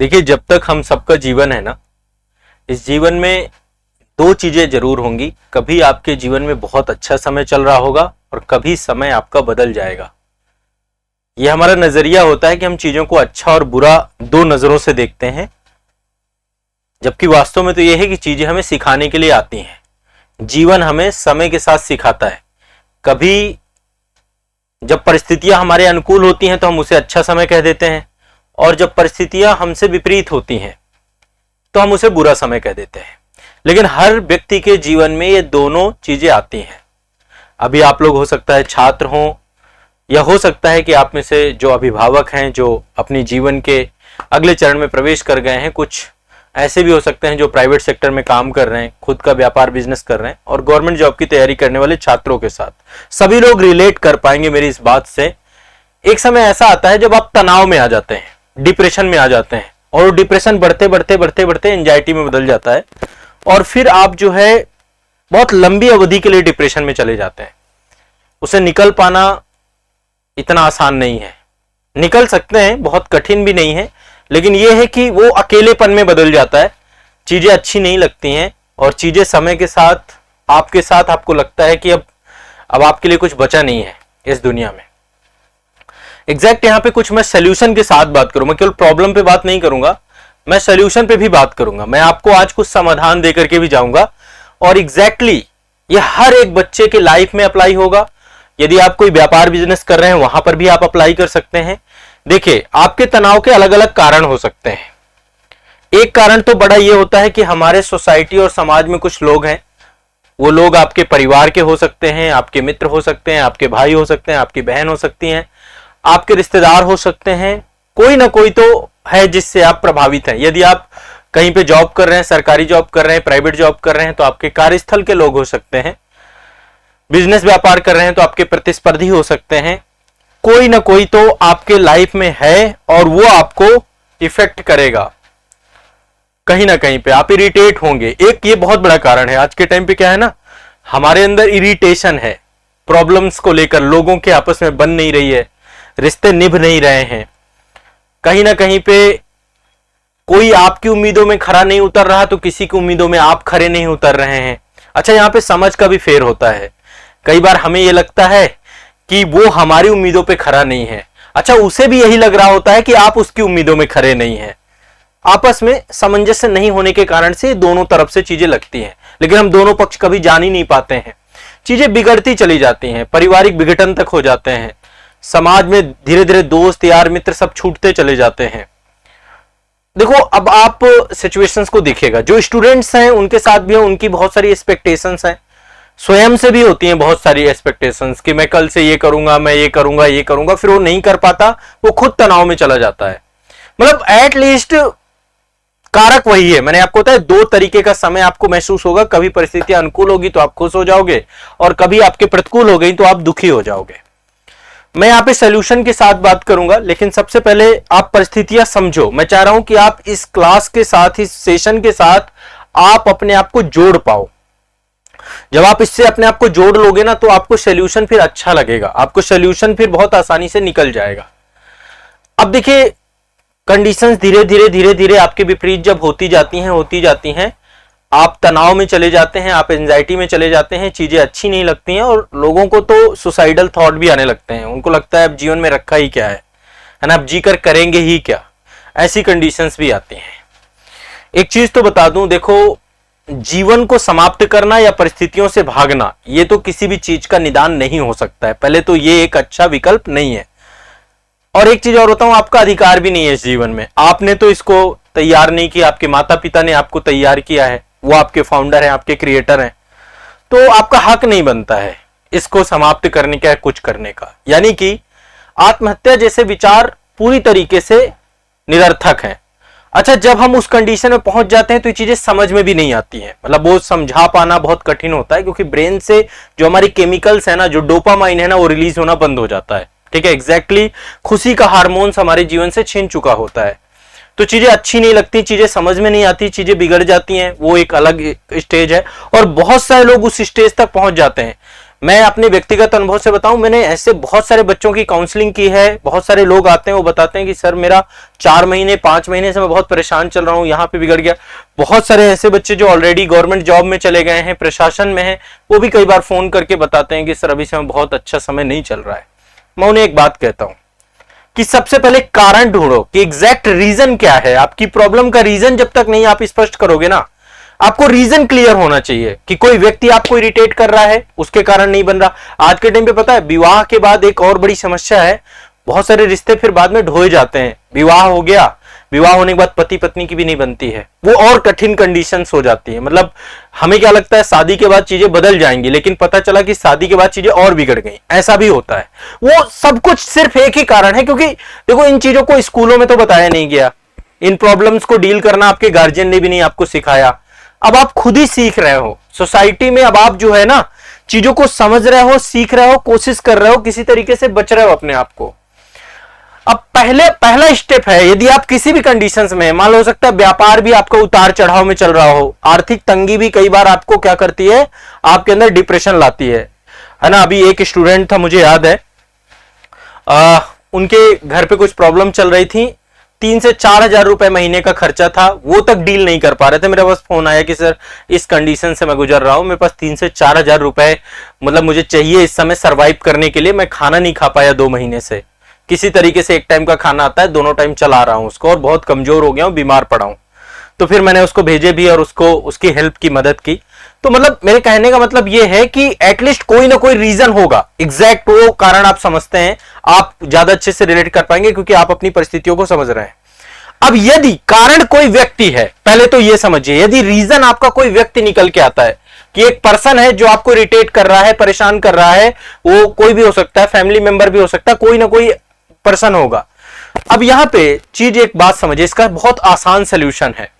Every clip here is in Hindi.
देखिए, जब तक हम सबका जीवन है ना, इस जीवन में दो चीजें जरूर होंगी। कभी आपके जीवन में बहुत अच्छा समय चल रहा होगा और कभी समय आपका बदल जाएगा। यह हमारा नजरिया होता है कि हम चीजों को अच्छा और बुरा दो नजरों से देखते हैं, जबकि वास्तव में तो यह है कि चीजें हमें सिखाने के लिए आती हैं। जीवन हमें समय के साथ सिखाता है। कभी जब परिस्थितियां हमारे अनुकूल होती हैं तो हम उसे अच्छा समय कह देते हैं, और जब परिस्थितियां हमसे विपरीत होती हैं तो हम उसे बुरा समय कह देते हैं। लेकिन हर व्यक्ति के जीवन में ये दोनों चीजें आती हैं। अभी आप लोग हो सकता है छात्र हों, या हो सकता है कि आप में से जो अभिभावक हैं, जो अपनी जीवन के अगले चरण में प्रवेश कर गए हैं, कुछ ऐसे भी हो सकते हैं जो प्राइवेट सेक्टर में काम कर रहे हैं, खुद का व्यापार बिजनेस कर रहे हैं, और गवर्नमेंट जॉब की तैयारी करने वाले छात्रों के साथ सभी लोग रिलेट कर पाएंगे मेरी इस बात से। एक समय ऐसा आता है जब आप तनाव में आ जाते हैं, डिप्रेशन में आ जाते हैं, और डिप्रेशन बढ़ते बढ़ते बढ़ते बढ़ते एंजाइटी में बदल जाता है, और फिर आप जो है बहुत लंबी अवधि के लिए डिप्रेशन में चले जाते हैं। उसे निकल पाना इतना आसान नहीं है। निकल सकते हैं, बहुत कठिन भी नहीं है, लेकिन यह है कि वो अकेलेपन में बदल जाता है। चीजें अच्छी नहीं लगती हैं, और चीजें समय के साथ आपको लगता है कि अब आपके लिए कुछ बचा नहीं है इस दुनिया में। एग्जैक्ट यहाँ पे कुछ मैं सोल्यूशन के साथ बात करूं। मैं केवल प्रॉब्लम पे बात नहीं करूंगा, मैं सोल्यूशन पे भी बात करूंगा। मैं आपको आज कुछ समाधान दे करके भी जाऊंगा, और एग्जैक्टली ये हर एक बच्चे के लाइफ में अप्लाई होगा। यदि आप कोई व्यापार बिजनेस कर रहे हैं, वहां पर भी आप अप्लाई कर सकते हैं। देखिए, आपके तनाव के अलग अलग कारण हो सकते हैं। एक कारण तो बड़ा ये होता है कि हमारे सोसाइटी और समाज में कुछ लोग हैं, वो लोग आपके परिवार के हो सकते हैं, आपके मित्र हो सकते हैं, आपके भाई हो सकते हैं, आपकी बहन हो सकती हैं, आपके रिश्तेदार हो सकते हैं। कोई ना कोई तो है जिससे आप प्रभावित हैं। यदि आप कहीं पे जॉब कर रहे हैं, सरकारी जॉब कर रहे हैं, प्राइवेट जॉब कर रहे हैं, तो आपके कार्यस्थल के लोग हो सकते हैं। बिजनेस व्यापार कर रहे हैं तो आपके प्रतिस्पर्धी हो सकते हैं। कोई ना कोई तो आपके लाइफ में है, और वो आपको इफेक्ट करेगा। कहीं ना कहीं पे आप इरिटेट होंगे। एक ये बहुत बड़ा कारण है। आज के टाइम पे क्या है ना, हमारे अंदर इरिटेशन है प्रॉब्लम्स को लेकर। लोगों के आपस में बन नहीं रही है, रिश्ते निभ नहीं रहे हैं। कहीं ना कहीं पे कोई आपकी उम्मीदों में खरा नहीं उतर रहा, तो किसी की उम्मीदों में आप खरे नहीं उतर रहे हैं। अच्छा, यहाँ पे समझ का भी फेर होता है। कई बार हमें यह लगता है कि वो हमारी उम्मीदों पे खरा नहीं है। अच्छा, उसे भी यही लग रहा होता है कि आप उसकी उम्मीदों में खरे नहीं हैं। आपस में सामंजस्य नहीं होने के कारण से दोनों तरफ से चीजें लगती हैं, लेकिन हम दोनों पक्ष कभी जान ही नहीं पाते हैं। चीजें बिगड़ती चली जाती हैं, पारिवारिक विघटन तक हो जाते हैं। समाज में धीरे धीरे दोस्त यार मित्र सब छूटते चले जाते हैं। देखो, अब आप सिचुएशंस को देखिएगा। जो स्टूडेंट्स हैं उनके साथ भी उनकी बहुत सारी एक्सपेक्टेशंस हैं, स्वयं से भी होती हैं बहुत सारी एक्सपेक्टेशंस कि मैं कल से ये करूंगा, मैं ये करूंगा, ये करूंगा, फिर वो नहीं कर पाता, वो खुद तनाव में चला जाता है। मतलब एट लीस्ट कारक वही है। मैंने आपको बताया, दो तरीके का समय आपको महसूस होगा। कभी परिस्थितियां अनुकूल होगी तो आप खुश हो जाओगे, और कभी आपके प्रतिकूल हो गई तो आप दुखी हो जाओगे। मैं यहाँ पे सोल्यूशन के साथ बात करूंगा, लेकिन सबसे पहले आप परिस्थितियां समझो। मैं चाह रहा हूं कि आप इस क्लास के साथ, इस सेशन के साथ आप अपने आप को जोड़ पाओ। जब आप इससे अपने आप को जोड़ लोगे ना, तो आपको सोल्यूशन फिर अच्छा लगेगा, आपको सोल्यूशन फिर बहुत आसानी से निकल जाएगा। अब देखिए, कंडीशंस धीरे धीरे धीरे धीरे आपके विपरीत जब होती जाती हैं, आप तनाव में चले जाते हैं, आप एंजाइटी में चले जाते हैं, चीजें अच्छी नहीं लगती हैं, और लोगों को तो सुसाइडल थॉट भी आने लगते हैं। उनको लगता है अब जीवन में रखा ही क्या है ना, अब जीकर करेंगे ही क्या। ऐसी कंडीशंस भी आती हैं। एक चीज तो बता दूं, देखो, जीवन को समाप्त करना या परिस्थितियों से भागना, ये तो किसी भी चीज का निदान नहीं हो सकता है। पहले तो ये एक अच्छा विकल्प नहीं है। और एक चीज और बताऊं, आपका अधिकार भी नहीं है इस जीवन में। आपने तो इसको तैयार नहीं किया, आपके माता पिता ने आपको तैयार किया है, वो आपके फाउंडर हैं, आपके क्रिएटर हैं, तो आपका हक नहीं बनता है इसको समाप्त करने का, कुछ करने का। यानी कि आत्महत्या जैसे विचार पूरी तरीके से निरर्थक हैं। अच्छा, जब हम उस कंडीशन में पहुंच जाते हैं तो ये चीजें समझ में भी नहीं आती हैं। मतलब वो समझा पाना बहुत कठिन होता है, क्योंकि ब्रेन से जो हमारी केमिकल्स है ना, जो डोपामाइन है ना, वो रिलीज होना बंद हो जाता है। ठीक है, एग्जैक्टली खुशी का हार्मोन्स हमारे जीवन से छीन चुका होता है। तो चीजें अच्छी नहीं लगती, चीजें समझ में नहीं आती, चीजें बिगड़ जाती हैं। वो एक अलग स्टेज है, और बहुत सारे लोग उस स्टेज तक पहुंच जाते हैं। मैं अपने व्यक्तिगत अनुभव से बताऊं, मैंने ऐसे बहुत सारे बच्चों की काउंसलिंग की है। बहुत सारे लोग आते हैं, वो बताते हैं कि सर मेरा 4 महीने 5 महीने से मैं बहुत परेशान चल रहा हूं, यहाँ पे बिगड़ गया। बहुत सारे ऐसे बच्चे जो ऑलरेडी गवर्नमेंट जॉब में चले गए हैं, प्रशासन में हैं, वो भी कई बार फोन करके बताते हैं कि सर अभी समय बहुत अच्छा समय नहीं चल रहा है। मैं उन्हें एक बात कहता हूं कि सबसे पहले कारण ढूंढो कि एग्जैक्ट रीजन क्या है। आपकी प्रॉब्लम का रीजन जब तक नहीं आप स्पष्ट करोगे ना, आपको रीजन क्लियर होना चाहिए कि कोई व्यक्ति आपको इरिटेट कर रहा है, उसके कारण नहीं बन रहा। आज के टाइम पे पता है, विवाह के बाद एक और बड़ी समस्या है, बहुत सारे रिश्ते फिर बाद में ढोए जाते हैं। विवाह हो गया, विवाह होने के बाद पति पत्नी की भी नहीं बनती है, वो और कठिन कंडीशंस हो जाती है। मतलब हमें क्या लगता है शादी के बाद चीजें बदल जाएंगी, लेकिन पता चला कि शादी के बाद चीजें और बिगड़ गई। ऐसा भी होता है। वो सब कुछ सिर्फ एक ही कारण है, क्योंकि देखो इन चीजों को स्कूलों में तो बताया नहीं गया, इन प्रॉब्लम्स को डील करना आपके गार्जियन ने भी नहीं आपको सिखाया। अब आप खुद ही सीख रहे हो सोसाइटी में। अब आप जो है ना चीजों को समझ रहे हो, सीख रहे हो, कोशिश कर रहे हो, किसी तरीके से बच रहे हो अपने आप को। अब पहला स्टेप है, यदि आप किसी भी कंडीशंस में, मान लो सकता है व्यापार भी आपका उतार चढ़ाव में चल रहा हो, आर्थिक तंगी भी कई बार आपको क्या करती है, आपके अंदर डिप्रेशन लाती है ना। अभी एक स्टूडेंट था, मुझे याद है, उनके घर पे कुछ प्रॉब्लम चल रही थी, 3 से 4 हजार रुपए महीने का खर्चा था, वो तक डील नहीं कर पा रहे थे। मेरे पास फोन आया कि सर इस कंडीशन से मैं गुजर रहा हूं, मेरे पास 3 से 4 हजार रुपए मतलब मुझे चाहिए इस समय सरवाइव करने के लिए। मैं खाना नहीं खा पाया 2 महीने से, किसी तरीके से एक टाइम का खाना आता है, दोनों टाइम चला रहा हूं उसको, और बहुत कमजोर हो गया हूं, बीमार पड़ा हूं। तो फिर मैंने उसको भेजे भी और उसको उसकी हेल्प की, मदद की। तो मतलब मेरे कहने का मतलब यह है कि एटलीस्ट कोई ना कोई रीजन होगा, एग्जैक्ट वो कारण आप समझते हैं, आप ज्यादा अच्छे से रिलेट कर पाएंगे क्योंकि आप अपनी परिस्थितियों को समझ रहे हैं। अब यदि कारण कोई व्यक्ति है, पहले तो यह समझिए, यदि रीजन आपका कोई व्यक्ति निकल के आता है कि एक पर्सन है जो आपको इरिटेट कर रहा है, परेशान कर रहा है, वो कोई भी हो सकता है, फैमिली मेंबर भी हो सकता है, कोई ना कोई पर्सन होगा। अब यहां पे चीज एक बात समझिए, इसका बहुत आसान सोल्यूशन है।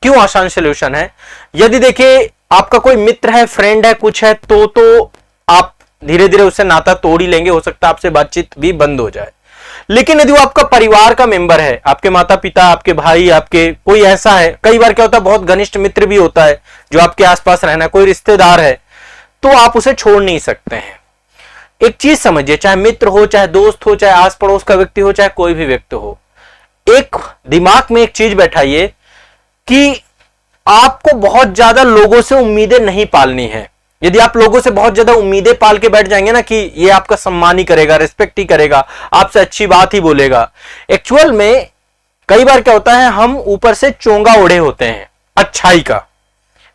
क्यों आसान सोल्यूशन है? यदि देखिए आपका कोई मित्र है, फ्रेंड है, कुछ है, तो आप धीरे धीरे उससे नाता तोड़ ही लेंगे, हो सकता है आपसे बातचीत भी बंद हो जाए। लेकिन यदि वो आपका परिवार का मेंबर है, आपके माता पिता, आपके भाई, आपके कोई ऐसा है, कई बार क्या होता है बहुत घनिष्ठ मित्र भी होता है जो आपके आसपास रहना, कोई रिश्तेदार है, तो आप उसे छोड़ नहीं सकते हैं। एक चीज समझिए, चाहे मित्र हो, चाहे दोस्त हो, चाहे आस पड़ोस का व्यक्ति हो, चाहे कोई भी व्यक्ति हो, एक दिमाग में एक चीज बैठाइए कि आपको बहुत ज्यादा लोगों से उम्मीदें नहीं पालनी है। यदि आप लोगों से बहुत ज्यादा उम्मीदें पाल के बैठ जाएंगे ना कि ये आपका सम्मान ही करेगा, रिस्पेक्ट ही करेगा, आपसे अच्छी बात ही बोलेगा, एक्चुअल में कई बार क्या होता है, हम ऊपर से चोंगा ओढ़े होते हैं अच्छाई का।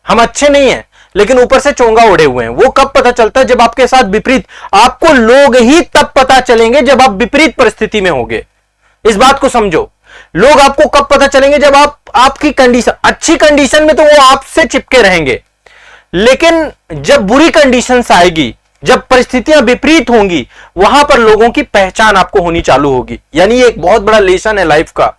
हम अच्छे नहीं हैं लेकिन ऊपर से चोंगा ओढ़े हुए हैं। वो कब पता चलता है? जब आपके साथ विपरीत, आपको लोग ही तब पता चलेंगे जब आप विपरीत परिस्थिति में होंगे। इस बात को समझो। लोग आपको कब पता चलेंगे? जब आपकी कंडीशन, अच्छी कंडीशन में तो वो आपसे चिपके रहेंगे, लेकिन जब बुरी कंडीशंस आएगी, जब परिस्थितियां विपरीत होंगी, वहां पर लोगों की पहचान आपको होनी चालू होगी। यानी ये एक बहुत बड़ा लेसन है लाइफ का,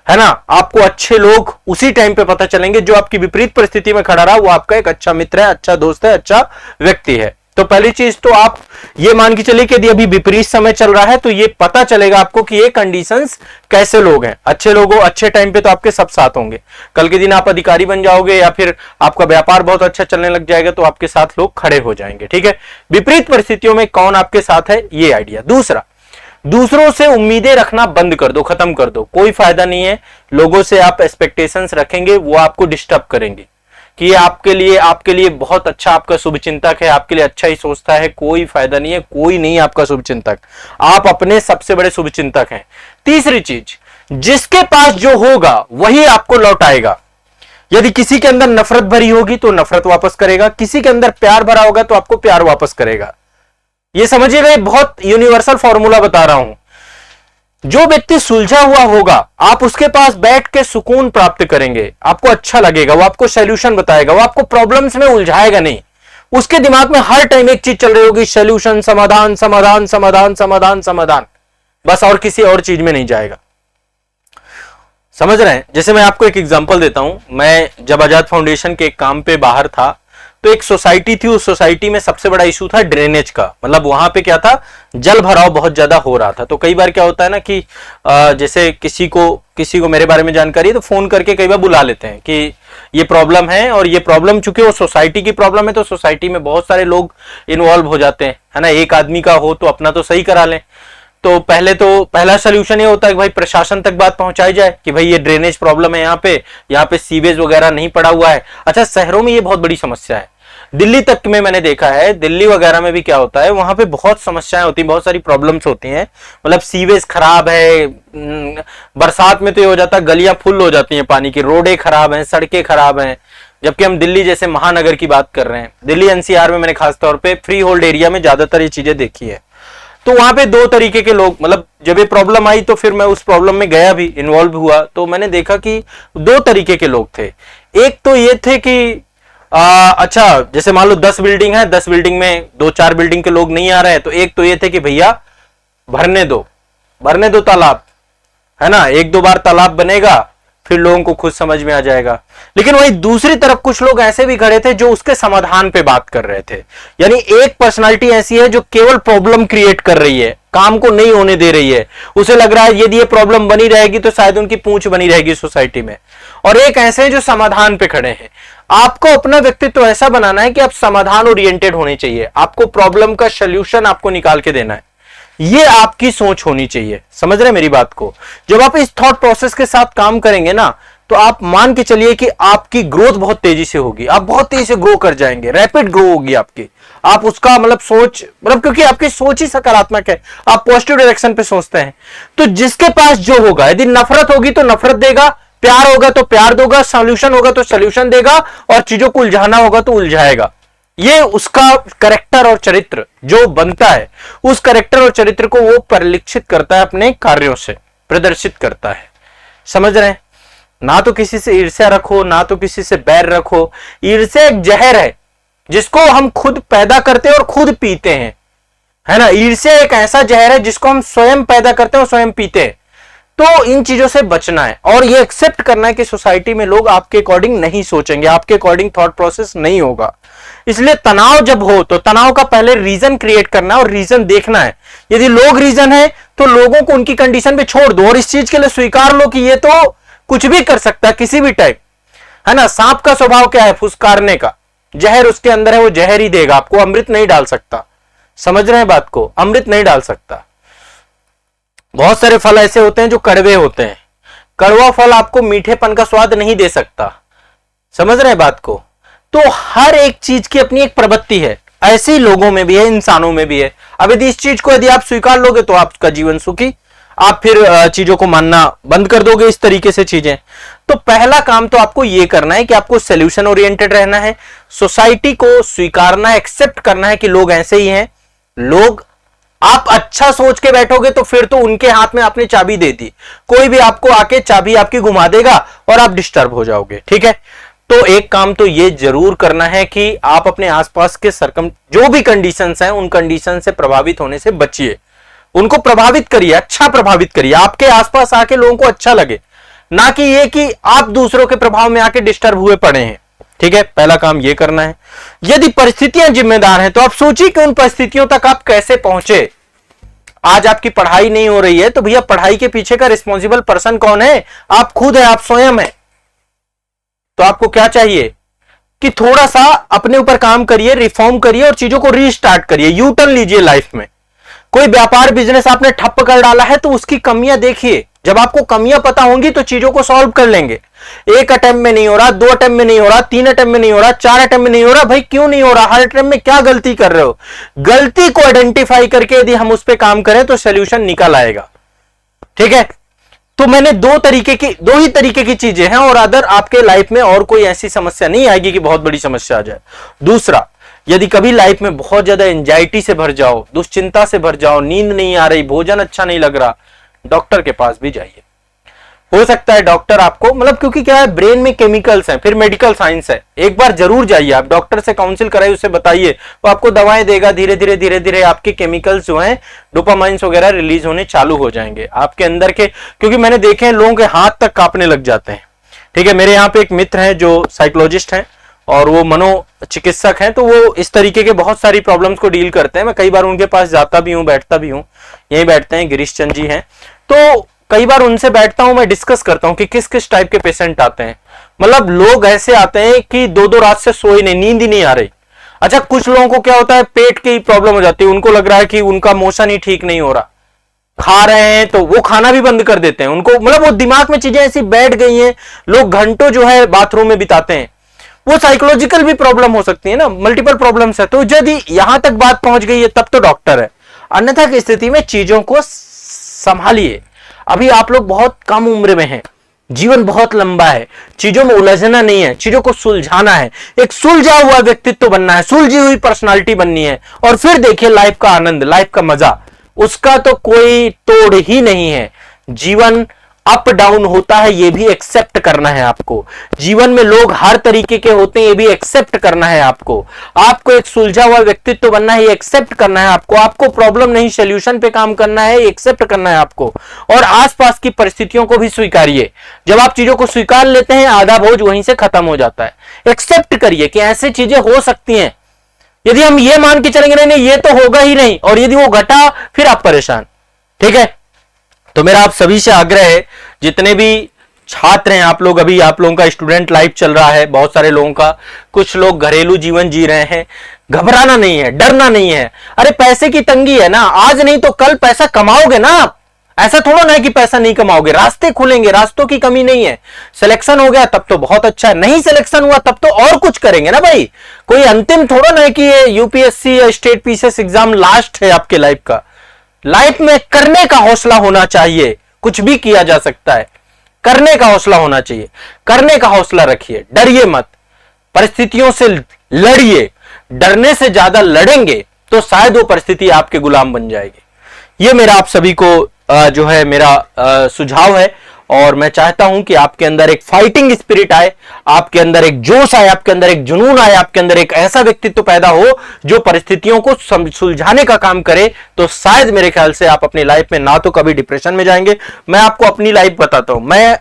है ना। आपको अच्छे लोग उसी टाइम पे पता चलेंगे, जो आपकी विपरीत परिस्थिति में खड़ा रहा वो आपका एक अच्छा मित्र है, अच्छा दोस्त है, अच्छा व्यक्ति है। तो पहली चीज तो आप ये मान के चलिए कि यदि अभी विपरीत समय चल रहा है तो ये पता चलेगा आपको कि ये कंडीशंस कैसे लोग हैं। अच्छे लोग हो, अच्छे टाइम पे तो आपके सब साथ होंगे। कल के दिन आप अधिकारी बन जाओगे या फिर आपका व्यापार बहुत अच्छा चलने लग जाएगा तो आपके साथ लोग खड़े हो जाएंगे। ठीक है, विपरीत परिस्थितियों में कौन आपके साथ है, ये आइडिया। दूसरा, दूसरों से उम्मीदें रखना बंद कर दो, खत्म कर दो। कोई फायदा नहीं है। लोगों से आप एक्सपेक्टेशंस रखेंगे, वो आपको डिस्टर्ब करेंगे कि ये आपके लिए बहुत अच्छा, आपका शुभचिंतक है, आपके लिए अच्छा ही सोचता है। कोई फायदा नहीं है, कोई नहीं है आपका शुभचिंतक, आप अपने सबसे बड़े शुभचिंतक हैं। तीसरी चीज, जिसके पास जो होगा वही आपको लौटाएगा। यदि किसी के अंदर नफरत भरी होगी तो नफरत वापस करेगा, किसी के अंदर प्यार भरा होगा तो आपको प्यार वापस करेगा। ये समझिएगा, बहुत यूनिवर्सल फॉर्मूला बता रहा हूं। जो व्यक्ति सुलझा हुआ होगा, आप उसके पास बैठ के सुकून प्राप्त करेंगे, आपको अच्छा लगेगा, वो आपको सॉल्यूशन बताएगा, वो आपको प्रॉब्लम्स में उलझाएगा नहीं। उसके दिमाग में हर टाइम एक चीज चल रही होगी, सॉल्यूशन, समाधान, समाधान, समाधान, समाधान, समाधान, बस, और किसी और चीज में नहीं जाएगा। समझ रहे हैं? जैसे मैं आपको एक एग्जांपल देता हूं। मैं जब आजाद फाउंडेशन के एक काम पे बाहर था तो एक सोसाइटी थी, उस सोसाइटी में सबसे बड़ा इशू था ड्रेनेज का, मतलब वहां पे क्या था, जल भराव बहुत ज्यादा हो रहा था। तो कई बार क्या होता है ना कि जैसे किसी को मेरे बारे में जानकारी है तो फोन करके कई बार बुला लेते हैं कि ये प्रॉब्लम है, और ये प्रॉब्लम चूंकि वो सोसाइटी की प्रॉब्लम है तो सोसाइटी में बहुत सारे लोग इन्वॉल्व हो जाते हैं, है ना। एक आदमी का हो तो अपना तो सही करा लें। तो पहला सोल्यूशन ये होता है कि भाई प्रशासन तक बात पहुंचाई जाए कि भाई ये ड्रेनेज प्रॉब्लम है, यहाँ पे सीवेज वगैरह नहीं पड़ा हुआ है। अच्छा, शहरों में ये बहुत बड़ी समस्या है, दिल्ली तक में मैंने देखा है, दिल्ली वगैरह में भी क्या होता है, वहां पे बहुत समस्याएं होती हैं, बहुत सारी प्रॉब्लम्स होती हैं। मतलब सीवेज खराब है, बरसात में तो ये हो जाता है गलियां फुल हो जाती हैं पानी की, रोडें खराब हैं, सड़कें खराब हैं। जबकि हम दिल्ली जैसे महानगर की बात कर रहे हैं, दिल्ली एनसीआर में मैंने खासतौर पे फ्री होल्ड एरिया में ज्यादातर ये चीजें देखी है। तो वहां पे दो तरीके के लोग, मतलब जब ये प्रॉब्लम आई तो फिर मैं उस प्रॉब्लम में गया भी, इन्वॉल्व हुआ, तो मैंने देखा कि दो तरीके के लोग थे। एक तो ये थे कि अच्छा जैसे मान लो 10 बिल्डिंग है, 10 बिल्डिंग में 2-4 बिल्डिंग के लोग नहीं आ रहे हैं, तो एक तो ये थे कि भैया भरने दो तालाब, है ना, 1-2 बार तालाब बनेगा फिर लोगों को खुद समझ में आ जाएगा। लेकिन वही दूसरी तरफ कुछ लोग ऐसे भी खड़े थे जो उसके समाधान पे बात कर रहे थे। यानी एक पर्सनालिटी ऐसी है जो केवल प्रॉब्लम क्रिएट कर रही है, काम को नहीं होने दे रही है। उसे लग रहा है यदि ये प्रॉब्लम बनी रहेगी तो शायद उनकी पूंछ बनी रहेगी सोसाइटी में। और एक ऐसे हैं जो समाधान पे खड़े हैं। आपको अपना व्यक्तित्व ऐसा बनाना है कि आप समाधान ओरिएंटेड होने चाहिए, आपको प्रॉब्लम का सोल्यूशन आपको निकाल के देना है, ये आपकी सोच होनी चाहिए। समझ रहे मेरी बात को? जब आप इस थॉट प्रोसेस के साथ काम करेंगे ना, तो आप मान के चलिए कि आपकी ग्रोथ बहुत तेजी से होगी, आप बहुत तेजी से ग्रो कर जाएंगे, रैपिड ग्रो होगी आपकी। आप उसका मतलब सोच, मतलब क्योंकि आपकी सोच ही सकारात्मक है, आप पॉजिटिव डायरेक्शन पे सोचते हैं। तो जिसके पास जो होगा, यदि नफरत होगी तो नफरत देगा, प्यार होगा तो प्यार देगा, सॉल्यूशन होगा तो सॉल्यूशन देगा, और चीजों को उलझाना होगा तो उलझाएगा। ये उसका कैरेक्टर और चरित्र जो बनता है, उस कैरेक्टर और चरित्र को वो परिलक्षित करता है, अपने कार्यों से प्रदर्शित करता है। समझ रहे हैं? ना तो किसी से ईर्ष्या रखो, ना तो किसी से बैर रखो। ईर्ष्या एक जहर है जिसको हम खुद पैदा करते हैं और खुद पीते हैं, है ना। ईर्ष्या एक ऐसा जहर है जिसको हम स्वयं पैदा करते हैं और स्वयं पीते हैं। तो इन चीजों से बचना है और ये एक्सेप्ट करना है कि सोसाइटी में लोग आपके अकॉर्डिंग नहीं सोचेंगे, आपके अकॉर्डिंग थॉट प्रोसेस नहीं होगा। इसलिए तनाव जब हो तो तनाव का पहले रीजन क्रिएट करना है और रीजन देखना है। यदि लोग रीजन है तो लोगों को उनकी कंडीशन पे छोड़ दो और इस चीज के लिए स्वीकार लो कि ये तो कुछ भी कर सकता है किसी भी टाइप, है ना। सांप का स्वभाव क्या है? फुसकारने का। जहर उसके अंदर है, वो जहर ही देगा आपको, अमृत नहीं डाल सकता। समझ रहे हैं बात को? अमृत नहीं डाल सकता। बहुत सारे फल ऐसे होते हैं जो कड़वे होते हैं, कड़वा फल आपको मीठेपन का स्वाद नहीं दे सकता। समझ रहे हैं बात को? तो हर एक चीज की अपनी एक प्रवृत्ति है, ऐसे ही लोगों में भी है, इंसानों में भी है। अब यदि इस चीज को यदि आप स्वीकार लोगे तो आपका जीवन सुखी, आप फिर चीजों को मानना बंद कर दोगे इस तरीके से चीजें। तो पहला काम तो आपको यह करना है कि आपको सोल्यूशन ओरिएंटेड रहना है, सोसाइटी को स्वीकारना, एक्सेप्ट करना है कि लोग ऐसे ही हैं। लोग, आप अच्छा सोच के बैठोगे तो फिर तो उनके हाथ में आपने चाबी दे दी, कोई भी आपको आके चाबी आपकी घुमा देगा और आप डिस्टर्ब हो जाओगे। ठीक है, तो एक काम तो ये जरूर करना है कि आप अपने आसपास के जो भी कंडीशंस हैं उन कंडीशन से प्रभावित होने से बचिए, उनको प्रभावित करिए, अच्छा प्रभावित करिए, आपके आसपास आके लोगों को अच्छा लगे, ना कि ये कि आप दूसरों के प्रभाव में आके डिस्टर्ब हुए पड़े हैं। ठीक है, पहला काम ये करना है। यदि परिस्थितियां जिम्मेदार हैं तो आप सोचिए कि उन परिस्थितियों तक आप कैसे पहुंचे। आज आपकी पढ़ाई नहीं हो रही है तो भैया पढ़ाई के पीछे का रिस्पॉन्सिबल पर्सन कौन है? आप खुद है, आप स्वयं है। तो आपको क्या चाहिए कि थोड़ा सा अपने ऊपर काम करिए, रिफॉर्म करिए और चीजों को रीस्टार्ट करिए, यू टर्न लीजिए लाइफ में। कोई व्यापार बिजनेस आपने ठप्प कर डाला है तो उसकी कमियां देखिए, जब आपको कमियां पता होंगी तो चीजों को सॉल्व कर लेंगे। एक अटेम्प्ट में नहीं हो रहा, 2 अटेम्प्ट में नहीं हो रहा, 3 अटेम्प्ट में नहीं हो रहा, 4 अटेम्प्ट में नहीं हो रहा, भाई क्यों नहीं हो रहा? हर अटेम्प्ट में क्या गलती कर रहे हो? गलती को आइडेंटिफाई करके यदि हम उस पर काम करें तो सोल्यूशन निकल आएगा। ठीक है, तो मैंने दो ही तरीके की चीजें हैं और अदर आपके लाइफ में और कोई ऐसी समस्या नहीं आएगी कि बहुत बड़ी समस्या आ जाए। दूसरा, यदि कभी लाइफ में बहुत ज्यादा एंजाइटी से भर जाओ, दुश्चिंता से भर जाओ, नींद नहीं आ रही, भोजन अच्छा नहीं लग रहा, डॉक्टर के पास भी जाइए। हो सकता है डॉक्टर आपको, मतलब क्योंकि क्या है, ब्रेन में केमिकल्स हैं, फिर मेडिकल साइंस है, एक बार जरूर जाइए आप डॉक्टर से, काउंसिल कराइए, उससे बताइए, वो आपको दवाएं देगा। धीरे धीरे आपके केमिकल्स जो हैं, डोपामाइंस वगैरह रिलीज होने चालू हो जाएंगे आपके अंदर के। क्योंकि मैंने देखे हैं लोगों के हाथ तक कांपने लग जाते हैं। ठीक है, मेरे यहाँ पे एक मित्र हैं जो साइकोलॉजिस्ट हैं और वो मनोचिकित्सक हैं, तो वो इस तरीके के बहुत सारी प्रॉब्लम्स को डील करते हैं। मैं कई बार उनके पास जाता भी हूँ, बैठता भी हूँ। यहीं बैठते हैं, गिरीश चंद जी हैं। तो कई बार उनसे बैठता हूं, मैं डिस्कस करता हूं कि किस किस टाइप के पेशेंट आते हैं। मतलब लोग ऐसे आते हैं कि 2-2 रात से सोए नहीं, नींद ही नहीं आ रही। अच्छा, कुछ लोगों को क्या होता है, पेट की प्रॉब्लम हो जाती है, उनको लग रहा है कि उनका मोशन ही ठीक नहीं हो रहा, खा रहे हैं तो वो खाना भी बंद कर देते हैं। उनको मतलब वो दिमाग में चीजें ऐसी बैठ गई हैं, लोग घंटों जो है बाथरूम में बिताते हैं। वो साइकोलॉजिकल भी प्रॉब्लम हो सकती है ना, मल्टीपल प्रॉब्लम्स है। तो यदि यहां तक बात पहुंच गई है तब तो डॉक्टर है, अन्यथा की स्थिति में चीजों को संभालिए। अभी आप लोग बहुत कम उम्र में हैं, जीवन बहुत लंबा है, चीजों में उलझना नहीं है, चीजों को सुलझाना है, एक सुलझा हुआ व्यक्तित्व बनना है, सुलझी हुई पर्सनालिटी बननी है। और फिर देखिए लाइफ का आनंद, लाइफ का मजा, उसका तो कोई तोड़ ही नहीं है। जीवन अप डाउन होता है, ये भी एक्सेप्ट करना है आपको। जीवन में लोग हर तरीके के होते हैं, ये भी एक्सेप्ट करना है आपको। आपको एक सुलझा हुआ व्यक्तित्व बनना है, ये एक्सेप्ट करना है आपको। आपको प्रॉब्लम नहीं, सोल्यूशन पे काम करना है, ये एक्सेप्ट करना है आपको। और आसपास की परिस्थितियों को भी स्वीकारिए। जब आप चीजों को स्वीकार लेते हैं, आधा बोझ वहीं से खत्म हो जाता है। एक्सेप्ट करिए कि ऐसी चीजें हो सकती हैं। यदि हम ये मान के चलेंगे नहीं ये तो होगा ही नहीं, और यदि वो घटा फिर आप परेशान। ठीक है, तो मेरा आप सभी से आग्रह है, जितने भी छात्र हैं आप लोग, अभी आप लोगों का स्टूडेंट लाइफ चल रहा है, बहुत सारे लोगों का, कुछ लोग घरेलू जीवन जी रहे हैं, घबराना नहीं है, डरना नहीं है। अरे पैसे की तंगी है ना, आज नहीं तो कल पैसा कमाओगे ना आप। ऐसा थोड़ा ना है कि पैसा नहीं कमाओगे, रास्ते खुलेंगे, रास्तों की कमी नहीं है। सिलेक्शन हो गया तब तो बहुत अच्छा है, नहीं सिलेक्शन हुआ तब तो और कुछ करेंगे ना भाई। कोई अंतिम थोड़ा ना है कि ये यूपीएससी या स्टेट पीसीएस एग्जाम लास्ट है आपके लाइफ का। लाइफ में करने का हौसला होना चाहिए, कुछ भी किया जा सकता है, करने का हौसला होना चाहिए। करने का हौसला रखिए, डरिए मत, परिस्थितियों से लड़िए। डरने से ज्यादा लड़ेंगे तो शायद वो परिस्थिति आपके गुलाम बन जाएगी। ये मेरा आप सभी को जो है मेरा सुझाव है। और मैं चाहता हूं कि आपके अंदर एक फाइटिंग स्पिरिट आए, आपके अंदर एक जोश आए, आपके अंदर एक जुनून आए, आपके अंदर एक ऐसा व्यक्तित्व पैदा हो जो परिस्थितियों को सुलझाने का काम करे। तो शायद मेरे ख्याल से आप अपनी लाइफ में ना तो कभी डिप्रेशन में जाएंगे। मैं आपको अपनी लाइफ बताता हूं, मैं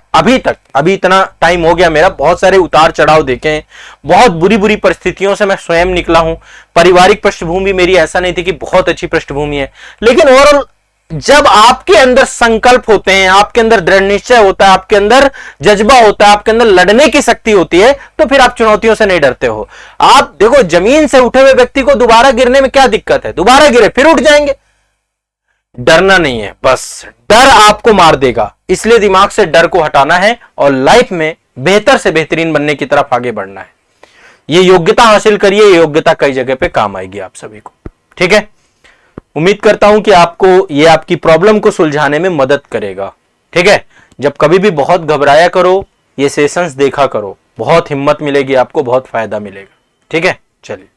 अभी इतना टाइम हो गया मेरा, बहुत सारे उतार चढ़ाव देखे हैं, बहुत बुरी बुरी परिस्थितियों से मैं स्वयं निकला हूं। पारिवारिक पृष्ठभूमि मेरी ऐसा नहीं थी कि बहुत अच्छी पृष्ठभूमि है, लेकिन ओवरऑल जब आपके अंदर संकल्प होते हैं, आपके अंदर दृढ़ निश्चय होता है, आपके अंदर जज्बा होता है, आपके अंदर लड़ने की शक्ति होती है, तो फिर आप चुनौतियों से नहीं डरते हो। आप देखो, जमीन से उठे हुए व्यक्ति को दोबारा गिरने में क्या दिक्कत है, दोबारा गिरे फिर उठ जाएंगे। डरना नहीं है, बस डर आपको मार देगा। इसलिए दिमाग से डर को हटाना है और लाइफ में बेहतर से बेहतरीन बनने की तरफ आगे बढ़ना है। ये योग्यता हासिल करिए, ये योग्यता कई जगह पे काम आएगी आप सभी को। ठीक है, उम्मीद करता हूं कि आपको ये आपकी प्रॉब्लम को सुलझाने में मदद करेगा। ठीक है, जब कभी भी बहुत घबराया करो, ये सेशंस देखा करो, बहुत हिम्मत मिलेगी आपको, बहुत फायदा मिलेगा। ठीक है, चलिए।